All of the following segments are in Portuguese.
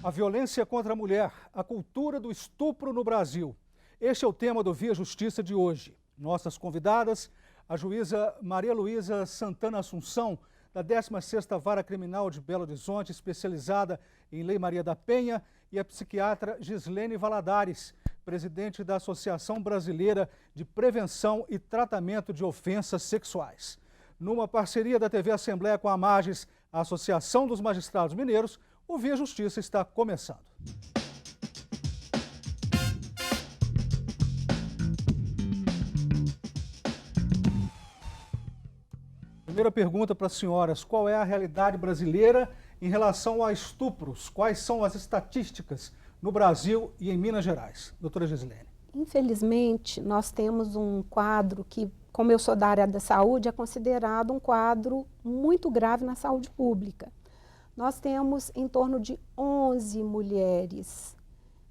A violência contra a mulher, a cultura do estupro no Brasil. Este é o tema do Via Justiça de hoje. Nossas convidadas, a juíza Maria Luísa Santana Assunção, da 16ª Vara Criminal de Belo Horizonte, especializada em Lei Maria da Penha, e a psiquiatra Gislene Valadares, presidente da Associação Brasileira de Prevenção e Tratamento de Ofensas Sexuais. Numa parceria da TV Assembleia com a Magis, a Associação dos Magistrados Mineiros, o Via Justiça está começando. Primeira pergunta para as senhoras: qual é a realidade brasileira em relação a estupros? Quais são as estatísticas no Brasil e em Minas Gerais? Doutora Gislene. Infelizmente, nós temos um quadro que, como eu sou da área da saúde, é considerado um quadro muito grave na saúde pública. Nós temos em torno de 11 mulheres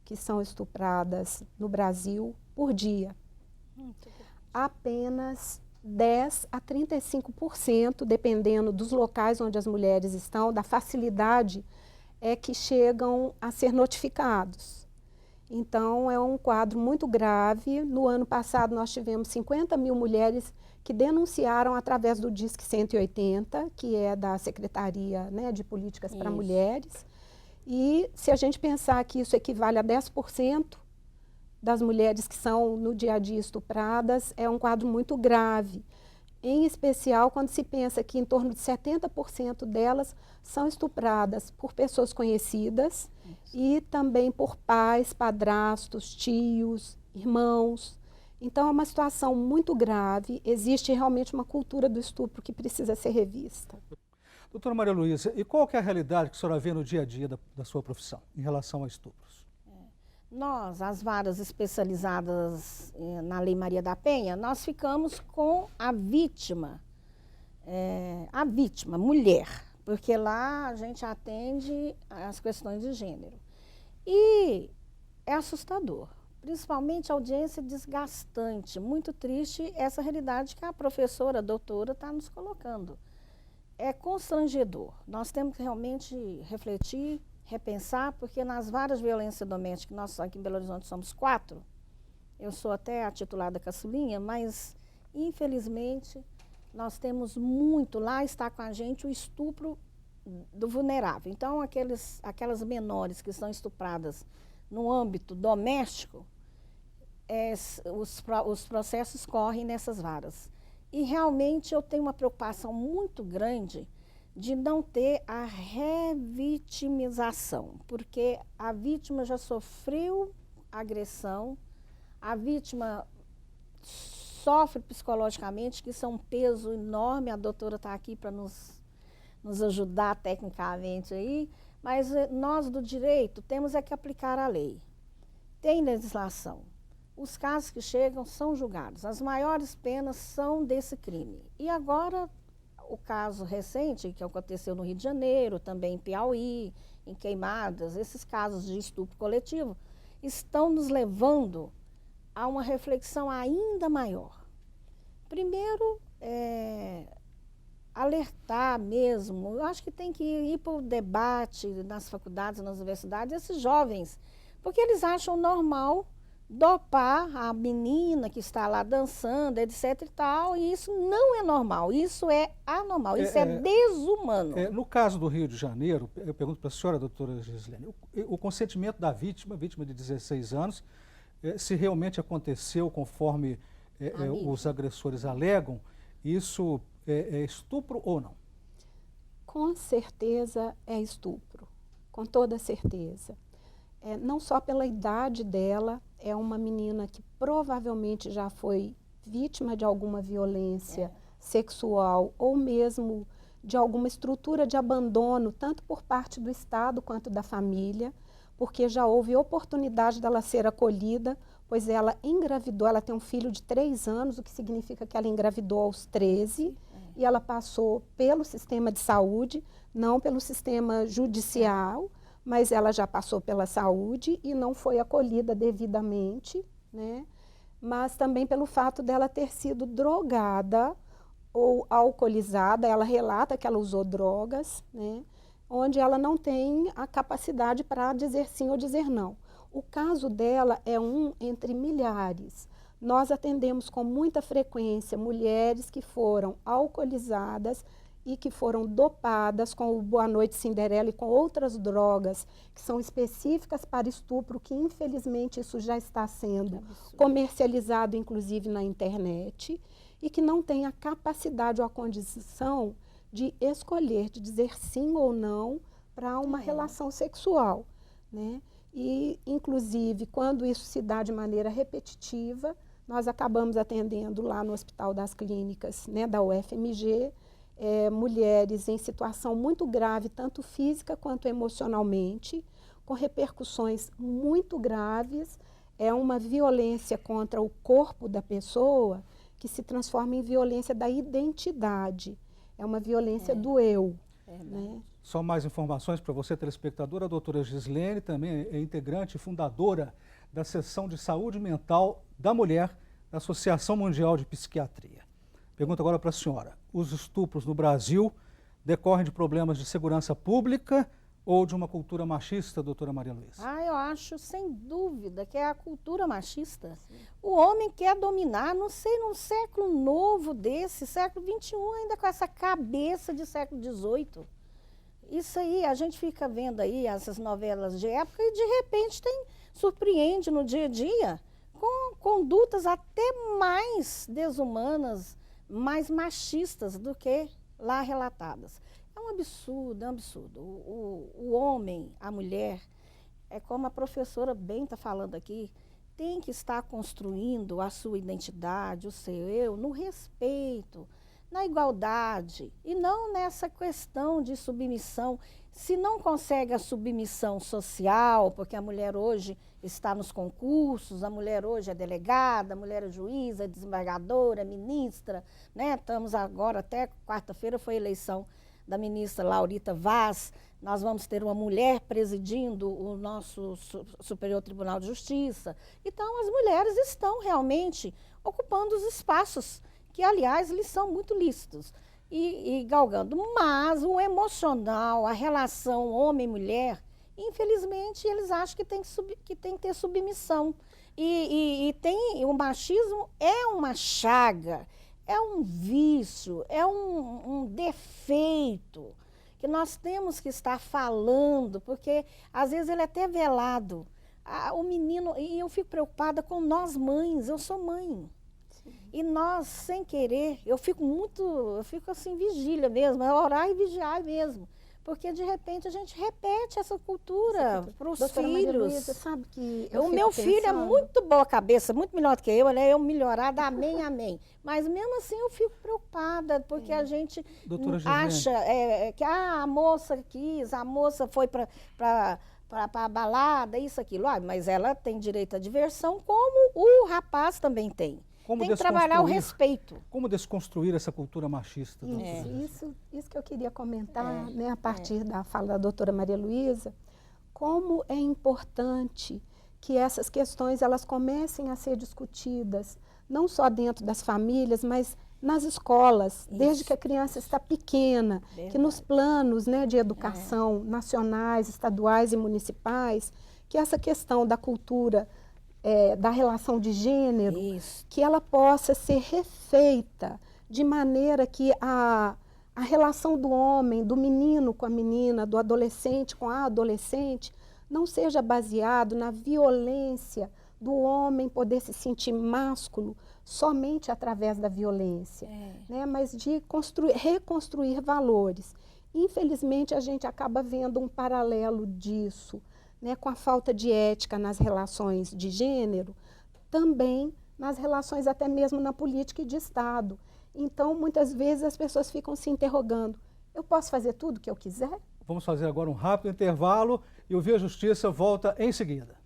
que são estupradas no Brasil por dia. Apenas 10 a 35%, dependendo dos locais onde as mulheres estão, da facilidade, é que chegam a ser notificados. Então, é um quadro muito grave. No ano passado, nós tivemos 50 mil mulheres que denunciaram através do Disque 180, que é da Secretaria, né, de Políticas para Mulheres. E se a gente pensar que isso equivale a 10% das mulheres que são no dia a dia estupradas, é um quadro muito grave. Em especial quando se pensa que em torno de 70% delas são estupradas por pessoas conhecidas e também por pais, padrastos, tios, irmãos. Então é uma situação muito grave, existe realmente uma cultura do estupro que precisa ser revista. Doutora Maria Luísa, e qual que é a realidade que a senhora vê no dia a dia da sua profissão em relação a estupros? Nós, as varas especializadas na Lei Maria da Penha, nós ficamos com a vítima, mulher, porque lá a gente atende as questões de gênero. E é assustador, principalmente a audiência desgastante, muito triste essa realidade que a professora, a doutora, está nos colocando. É constrangedor, nós temos que realmente refletir, repensar, porque nas várias violências domésticas, nós aqui em Belo Horizonte somos 4, eu sou até a titulada caçulinha, mas infelizmente nós temos muito, lá está com a gente o estupro do vulnerável. Então aquelas menores que são estupradas no âmbito doméstico, os processos correm nessas varas. E realmente eu tenho uma preocupação muito grande de não ter a revitimização, porque a vítima já sofreu agressão, a vítima sofre psicologicamente, que isso é um peso enorme, a doutora está aqui para nos ajudar tecnicamente aí, mas nós do direito temos que aplicar a lei. Tem legislação. Os casos que chegam são julgados, as maiores penas são desse crime. E agora o caso recente que aconteceu no Rio de Janeiro, também em Piauí, em Queimadas, esses casos de estupro coletivo, estão nos levando a uma reflexão ainda maior. Primeiro, alertar mesmo, eu acho que tem que ir para o debate nas faculdades, nas universidades, esses jovens, porque eles acham normal dopar a menina que está lá dançando, etc e tal, e isso não é normal, isso é anormal, isso é desumano. No caso do Rio de Janeiro, eu pergunto para a senhora, doutora Gislene, o consentimento da vítima de 16 anos, se realmente aconteceu conforme os agressores alegam, isso é estupro ou não? Com certeza é estupro, com toda certeza. Não só pela idade dela, é uma menina que provavelmente já foi vítima de alguma violência sexual ou mesmo de alguma estrutura de abandono, tanto por parte do Estado quanto da família, porque já houve oportunidade dela ser acolhida, pois ela engravidou, ela tem um filho de 3 anos, o que significa que ela engravidou aos 13, e ela passou pelo sistema de saúde, não pelo sistema judicial, mas ela já passou pela saúde e não foi acolhida devidamente, né? Mas também pelo fato dela ter sido drogada ou alcoolizada, ela relata que ela usou drogas, né? onde ela não tem a capacidade para dizer sim ou dizer não. O caso dela é um entre milhares. Nós atendemos com muita frequência mulheres que foram alcoolizadas e que foram dopadas com o Boa Noite Cinderela e com outras drogas que são específicas para estupro, que infelizmente isso já está sendo comercializado, inclusive na internet, e que não tem a capacidade ou a condição de escolher, de dizer sim ou não para uma relação sexual, né? E, inclusive, quando isso se dá de maneira repetitiva, nós acabamos atendendo lá no Hospital das Clínicas, né, da UFMG, mulheres em situação muito grave, tanto física quanto emocionalmente, com repercussões muito graves. É uma violência contra o corpo da pessoa que se transforma em violência da identidade. É uma violência do eu. Né? Só mais informações para você, telespectadora. A doutora Gislene também é integrante e fundadora da Seção de Saúde Mental da Mulher da Associação Mundial de Psiquiatria. Pergunta agora para a senhora. Os estupros no Brasil decorrem de problemas de segurança pública ou de uma cultura machista, doutora Maria Luísa? Eu acho, sem dúvida, que é a cultura machista. Sim. O homem quer dominar, não sei, num século novo desse, século XXI, ainda com essa cabeça de século XVIII. Isso aí, a gente fica vendo aí essas novelas de época e, de repente, surpreende no dia a dia com condutas até mais desumanas, mais machistas do que lá relatadas. É um absurdo, é um absurdo. O homem, a mulher, é como a professora bem está falando aqui, tem que estar construindo a sua identidade, o seu eu, no respeito, na igualdade, e não nessa questão de submissão. Se não consegue a submissão social, porque a mulher hoje está nos concursos, a mulher hoje é delegada, a mulher é juíza, é desembargadora, é ministra, né? Estamos agora, até quarta-feira foi a eleição da ministra Laurita Vaz, nós vamos ter uma mulher presidindo o nosso Superior Tribunal de Justiça. Então, as mulheres estão realmente ocupando os espaços que, aliás, lhes são muito lícitos e galgando. Mas o emocional, a relação homem-mulher, infelizmente, eles acham que tem que ter submissão. O machismo é uma chaga, é um vício, é um defeito que nós temos que estar falando, porque às vezes ele é até velado. O menino, e eu fico preocupada com nós mães, eu sou mãe. Sim. E nós, sem querer, eu fico assim, vigília mesmo, é orar e vigiar mesmo. Porque, de repente, a gente repete essa cultura para os filhos. Maria Luísa, sabe que o meu filho é muito boa cabeça, muito melhor do que eu, né? Eu melhorada, amém, amém. Mas, mesmo assim, eu fico preocupada, porque a gente acha que a moça quis, a moça foi para a balada, isso, aquilo. Mas ela tem direito à diversão, como o rapaz também tem. Tem que trabalhar o respeito. Como desconstruir essa cultura machista? Isso que eu queria comentar, né, a partir da fala da doutora Maria Luísa, como é importante que essas questões elas comecem a ser discutidas, não só dentro das famílias, mas nas escolas, desde que a criança está pequena, que nos planos, né, de educação nacionais, estaduais e municipais, que essa questão da cultura da relação de gênero, que ela possa ser refeita de maneira que a relação do homem, do menino com a menina, do adolescente com a adolescente, não seja baseado na violência do homem poder se sentir másculo somente através da violência, né? Mas de reconstruir valores. Infelizmente, a gente acaba vendo um paralelo disso, né, com a falta de ética nas relações de gênero, também nas relações até mesmo na política e de Estado. Então, muitas vezes as pessoas ficam se interrogando, eu posso fazer tudo o que eu quiser? Vamos fazer agora um rápido intervalo e o Via Justiça volta em seguida.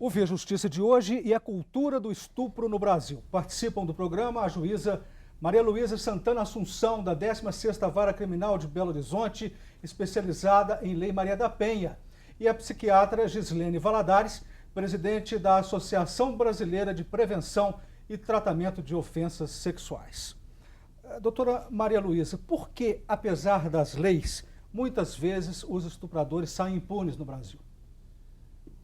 O Via Justiça de hoje e a cultura do estupro no Brasil. Participam do programa a juíza Maria Luísa Santana Assunção, da 16ª Vara Criminal de Belo Horizonte, especializada em Lei Maria da Penha, e a psiquiatra Gislene Valadares, presidente da Associação Brasileira de Prevenção e Tratamento de Ofensas Sexuais. Doutora Maria Luísa, por que, apesar das leis, muitas vezes os estupradores saem impunes no Brasil?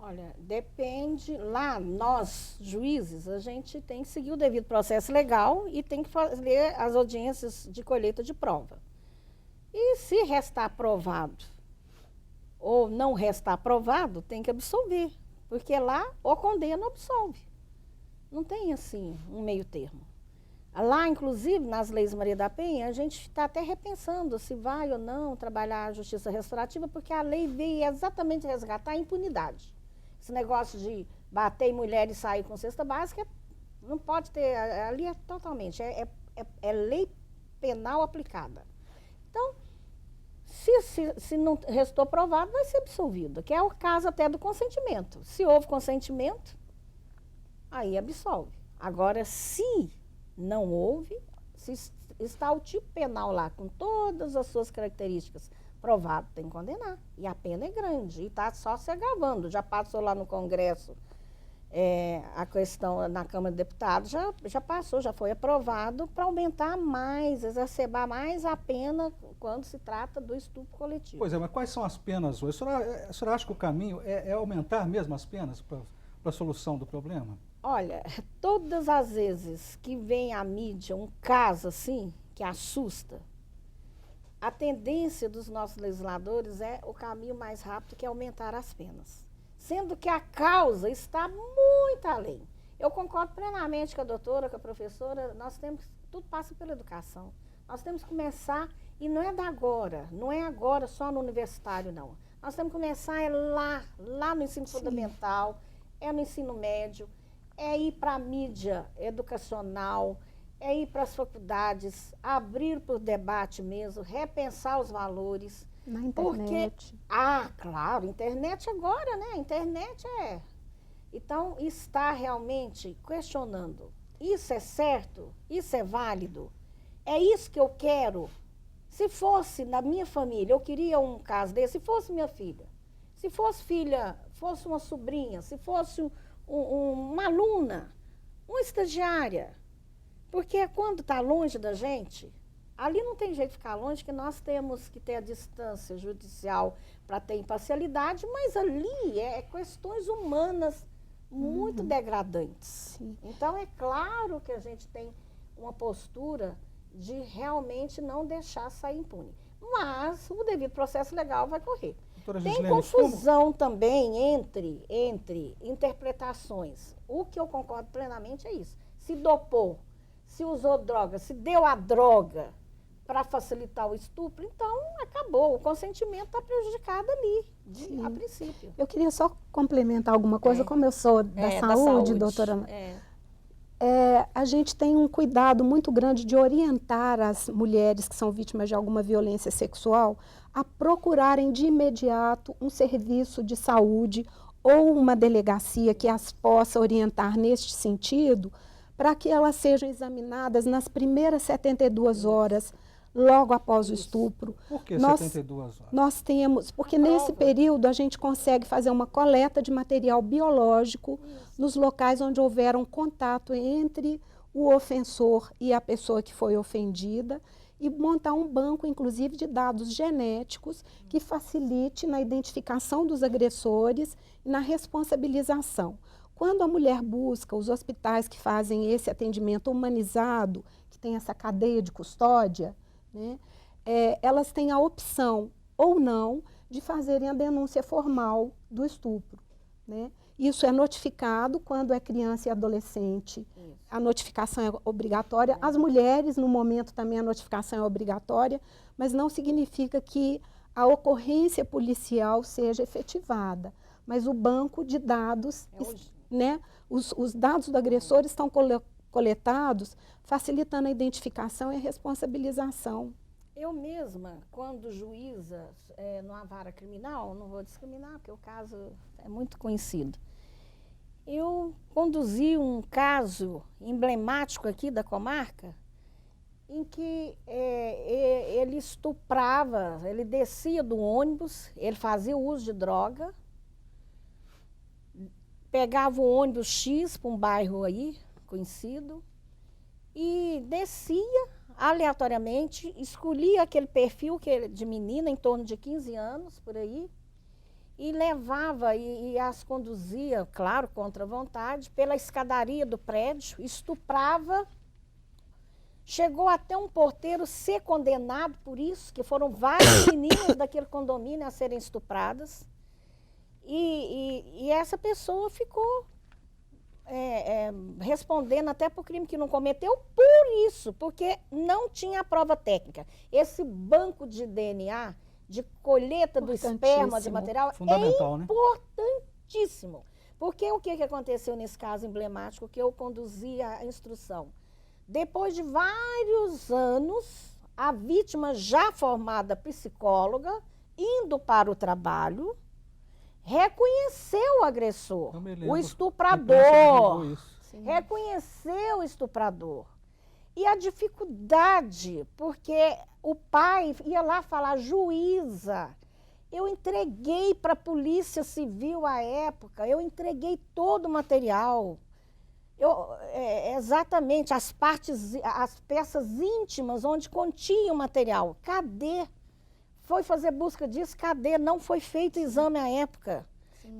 Olha, depende. Lá, nós, juízes, a gente tem que seguir o devido processo legal e tem que fazer as audiências de colheita de prova. E se restar provado ou não restar provado, tem que absolver. Porque lá, ou condena ou absolve. Não tem, assim, um meio termo. Lá, inclusive, nas leis Maria da Penha, a gente está até repensando se vai ou não trabalhar a justiça restaurativa, porque a lei veio exatamente resgatar a impunidade. Esse negócio de bater em mulher e sair com cesta básica, não pode ter, ali é totalmente, é lei penal aplicada. Então, se não restou provado, vai ser absolvido, que é o caso até do consentimento. Se houve consentimento, aí absolve. Agora, se não houve, se está o tipo penal lá, com todas as suas características, provado, tem que condenar. E a pena é grande. E está só se agravando. Já passou lá no Congresso a questão na Câmara de Deputados, já passou, já foi aprovado para aumentar mais, exacerbar mais a pena quando se trata do estupro coletivo. Pois é, mas quais são as penas hoje? A senhora acha que o caminho é aumentar mesmo as penas para a solução do problema? Olha, todas as vezes que vem à mídia um caso assim, que assusta, a tendência dos nossos legisladores é o caminho mais rápido, que é aumentar as penas. Sendo que a causa está muito além. Eu concordo plenamente com a doutora, com a professora, nós temos, tudo passa pela educação. Nós temos que começar, e não é da agora, não é agora só no universitário, não. Nós temos que começar lá no ensino fundamental, no ensino médio, ir para a mídia educacional, ir para as faculdades, abrir para o debate mesmo, repensar os valores. Na internet. Claro, internet agora, né? Internet Então, está realmente questionando, isso é certo? Isso é válido? É isso que eu quero? Se fosse na minha família, eu queria um caso desse, se fosse minha filha, se fosse filha, fosse uma sobrinha, se fosse uma aluna, uma estagiária. Porque quando está longe da gente, ali não tem jeito de ficar longe, que nós temos que ter a distância judicial para ter imparcialidade, mas ali questões humanas muito degradantes. Sim. Então, é claro que a gente tem uma postura de realmente não deixar sair impune. Mas o devido processo legal vai correr. Tem confusão também entre interpretações. O que eu concordo plenamente é isso. Se dopou, se usou droga, se deu a droga para facilitar o estupro, então acabou. O consentimento está prejudicado ali, a princípio. Eu queria só complementar alguma coisa, como eu sou da saúde, doutora. A gente tem um cuidado muito grande de orientar as mulheres que são vítimas de alguma violência sexual a procurarem de imediato um serviço de saúde ou uma delegacia que as possa orientar neste sentido, para que elas sejam examinadas nas primeiras 72 horas, logo após o estupro. Por que 72 horas? Nós temos, porque nesse período a gente consegue fazer uma coleta de material biológico nos locais onde houver um contato entre o ofensor e a pessoa que foi ofendida, e montar um banco, inclusive, de dados genéticos que facilite na identificação dos agressores e na responsabilização. Quando a mulher busca os hospitais que fazem esse atendimento humanizado, que tem essa cadeia de custódia, né, elas têm a opção ou não de fazerem a denúncia formal do estupro, né? Isso é notificado quando é criança e adolescente. A notificação é obrigatória. As mulheres, no momento, também a notificação é obrigatória, mas não significa que a ocorrência policial seja efetivada. Mas o banco de dados, né, os dados do agressor estão coletados, facilitando a identificação e a responsabilização. Eu mesma, quando juíza numa vara criminal, não vou discriminar, porque o caso é muito conhecido, Eu conduzi um caso emblemático aqui da comarca, em que ele estuprava, ele descia do ônibus, ele fazia uso de droga, pegava o ônibus X para um bairro aí, conhecido, e descia aleatoriamente, escolhia aquele perfil de menina, em torno de 15 anos, por aí, e levava e as conduzia, claro, contra a vontade, pela escadaria do prédio, estuprava. Chegou até um porteiro ser condenado por isso, que foram várias meninas daquele condomínio a serem estupradas. E essa pessoa ficou respondendo até por crime que não cometeu por isso, porque não tinha a prova técnica. Esse banco de DNA, de colheita do esperma, de material, fundamental, é importantíssimo. Né? Porque o que aconteceu nesse caso emblemático que eu conduzi a instrução? Depois de vários anos, a vítima já formada psicóloga, indo para o trabalho, reconheceu o agressor, o estuprador, reconheceu o estuprador. E a dificuldade, porque o pai ia lá falar, juíza, eu entreguei para a Polícia Civil à época, eu entreguei todo o material. Exatamente as peças íntimas onde continha o material. Cadê? Foi fazer busca disso, cadê? Não foi feito exame à época.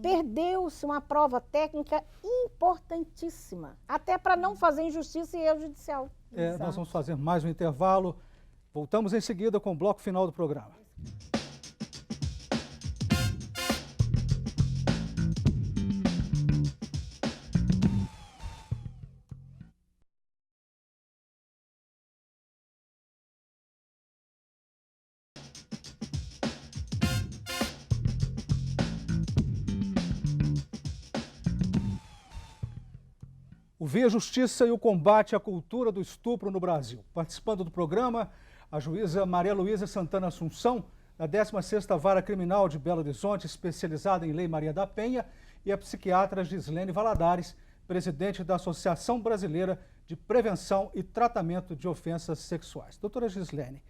Perdeu-se uma prova técnica importantíssima, até para não fazer injustiça e erro judicial. Nós vamos fazer mais um intervalo. Voltamos em seguida com o bloco final do programa. O Via Justiça e o combate à cultura do estupro no Brasil. Participando do programa, a juíza Maria Luísa Santana Assunção, da 16ª Vara Criminal de Belo Horizonte, especializada em Lei Maria da Penha, e a psiquiatra Gislene Valadares, presidente da Associação Brasileira de Prevenção e Tratamento de Ofensas Sexuais. Doutora Gislene,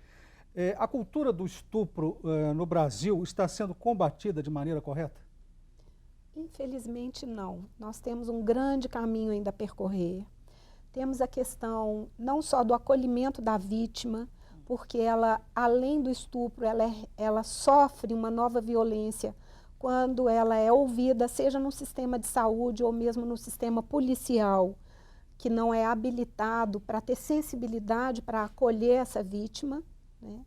a cultura do estupro no Brasil está sendo combatida de maneira correta? Infelizmente, não. Nós temos um grande caminho ainda a percorrer. Temos a questão não só do acolhimento da vítima, porque ela, além do estupro, ela sofre uma nova violência quando ela é ouvida, seja no sistema de saúde ou mesmo no sistema policial, que não é habilitado para ter sensibilidade para acolher essa vítima, né?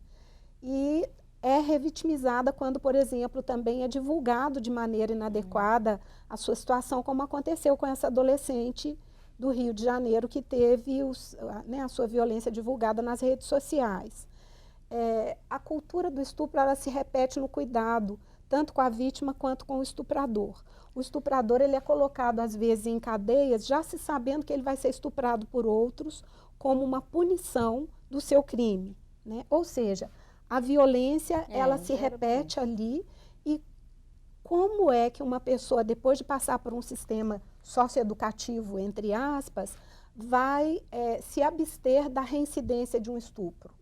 E é revitimizada quando, por exemplo, também é divulgado de maneira inadequada a sua situação, como aconteceu com essa adolescente do Rio de Janeiro, que teve a sua violência divulgada nas redes sociais. A cultura do estupro, ela se repete no cuidado, tanto com a vítima quanto com o estuprador. O estuprador, ele é colocado, às vezes, em cadeias, já se sabendo que ele vai ser estuprado por outros, como uma punição do seu crime, né? Ou seja, a violência, ela se repete ali, e como é que uma pessoa, depois de passar por um sistema socioeducativo, entre aspas, vai se abster da reincidência de um estupro?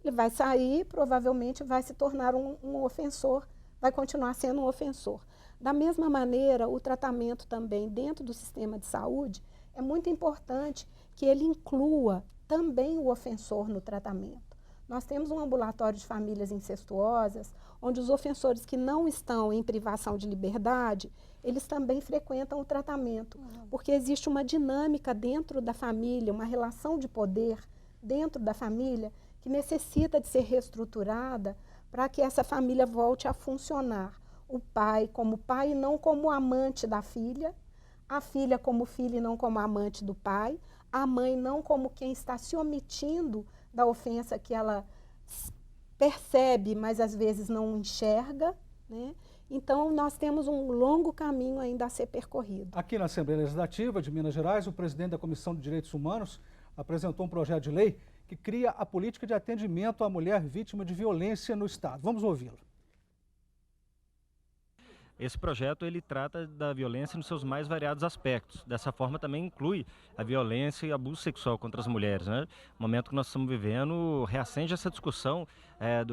Ele vai sair, provavelmente vai se tornar um ofensor, vai continuar sendo um ofensor. Da mesma maneira, o tratamento também dentro do sistema de saúde, é muito importante que ele inclua também o ofensor no tratamento. Nós temos um ambulatório de famílias incestuosas, onde os ofensores que não estão em privação de liberdade, eles também frequentam o tratamento, porque existe uma dinâmica dentro da família, uma relação de poder dentro da família, que necessita de ser reestruturada para que essa família volte a funcionar. O pai como pai e não como amante da filha, a filha como filha e não como amante do pai, a mãe não como quem está se omitindo da ofensa que ela percebe, mas às vezes não enxerga, né? Então, nós temos um longo caminho ainda a ser percorrido. Aqui na Assembleia Legislativa de Minas Gerais, o presidente da Comissão de Direitos Humanos apresentou um projeto de lei que cria a política de atendimento à mulher vítima de violência no Estado. Vamos ouvi-lo. Esse projeto ele trata da violência nos seus mais variados aspectos. Dessa forma também inclui a violência e abuso sexual contra as mulheres, né? O momento que nós estamos vivendo reacende essa discussão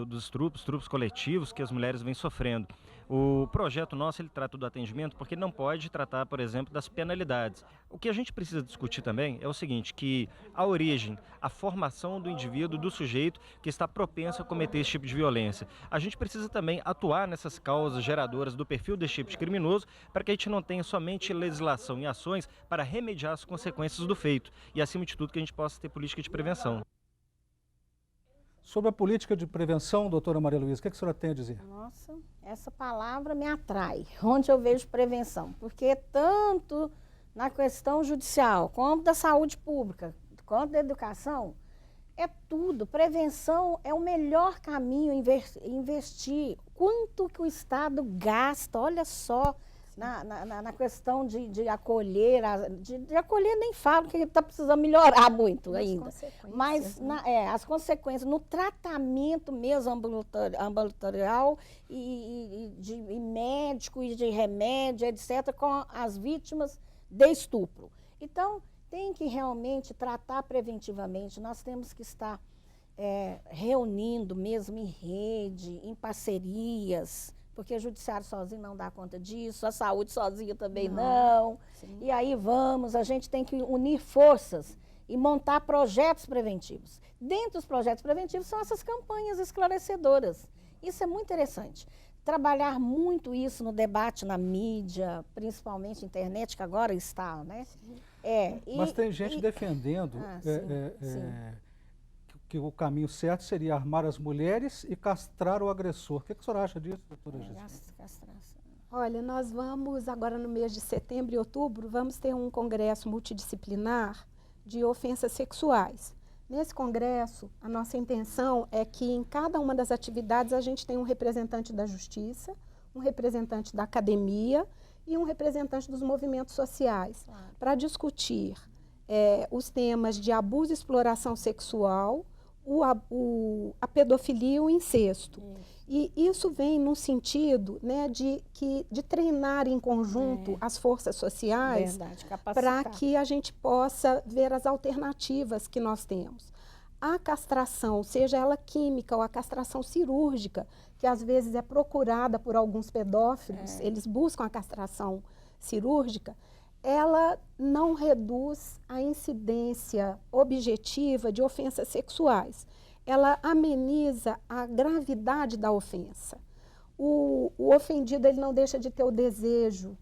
dos estupros coletivos que as mulheres vêm sofrendo. O projeto nosso ele trata do atendimento porque ele não pode tratar, por exemplo, das penalidades. O que a gente precisa discutir também é o seguinte, que a origem, a formação do indivíduo, do sujeito que está propenso a cometer esse tipo de violência. A gente precisa também atuar nessas causas geradoras do perfil desse tipo de criminoso para que a gente não tenha somente legislação e ações para remediar as consequências do feito e, acima de tudo, que a gente possa ter política de prevenção. Sobre a política de prevenção, doutora Maria Luísa, o que a senhora tem a dizer? Nossa, essa palavra me atrai, onde eu vejo prevenção, porque tanto na questão judicial, como da saúde pública, quanto da educação, é tudo. Prevenção é o melhor caminho, investir. Quanto que o Estado gasta, olha só, na questão de acolher, de acolher nem falo, que está precisando melhorar muito ainda. Mas as consequências, no tratamento mesmo ambulatorial e médico e de remédio, etc., com as vítimas de estupro. Então, tem que realmente tratar preventivamente, nós temos que estar reunindo mesmo em rede, em parcerias, porque o judiciário sozinho não dá conta disso, a saúde sozinha também não. E aí a gente tem que unir forças e montar projetos preventivos. Dentre os projetos preventivos são essas campanhas esclarecedoras. Isso é muito interessante. Trabalhar muito isso no debate na mídia, principalmente internet, que agora está, né? Mas tem gente defendendo que o caminho certo seria armar as mulheres e castrar o agressor. O que a senhora acha disso, doutora Gisele? Olha, nós vamos, agora no mês de setembro e outubro, vamos ter um congresso multidisciplinar de ofensas sexuais. Nesse congresso, a nossa intenção é que em cada uma das atividades a gente tenha um representante da justiça, um representante da academia e um representante dos movimentos sociais, para discutir os temas de abuso e exploração sexual, a pedofilia e o incesto. E isso vem no sentido, né, de treinar em conjunto as forças sociais para que a gente possa ver as alternativas que nós temos. A castração, seja ela química ou a castração cirúrgica, que às vezes é procurada por alguns pedófilos, eles buscam a castração cirúrgica, ela não reduz a incidência objetiva de ofensas sexuais. Ela ameniza a gravidade da ofensa. O ofendido ele não deixa de ter o desejo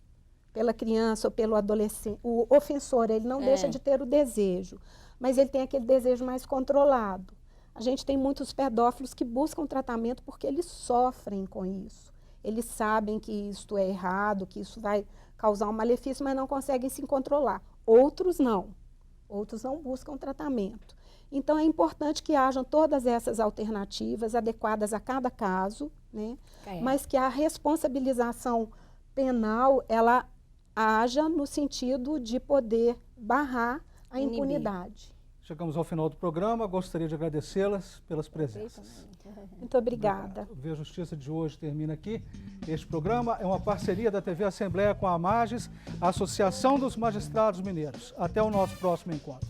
pela criança ou pelo adolescente. O ofensor ele não deixa de ter o desejo, mas ele tem aquele desejo mais controlado. A gente tem muitos pedófilos que buscam tratamento porque eles sofrem com isso. Eles sabem que isto é errado, que isso vai causar um malefício, mas não conseguem se controlar. Outros não buscam tratamento. Então, é importante que hajam todas essas alternativas adequadas a cada caso, né? Mas que a responsabilização penal, ela haja no sentido de poder barrar a impunidade. Chegamos ao final do programa, gostaria de agradecê-las pelas presenças. Muito obrigada. O Via Justiça de hoje termina aqui. Este programa é uma parceria da TV Assembleia com a AMAGES, a Associação dos Magistrados Mineiros. Até o nosso próximo encontro.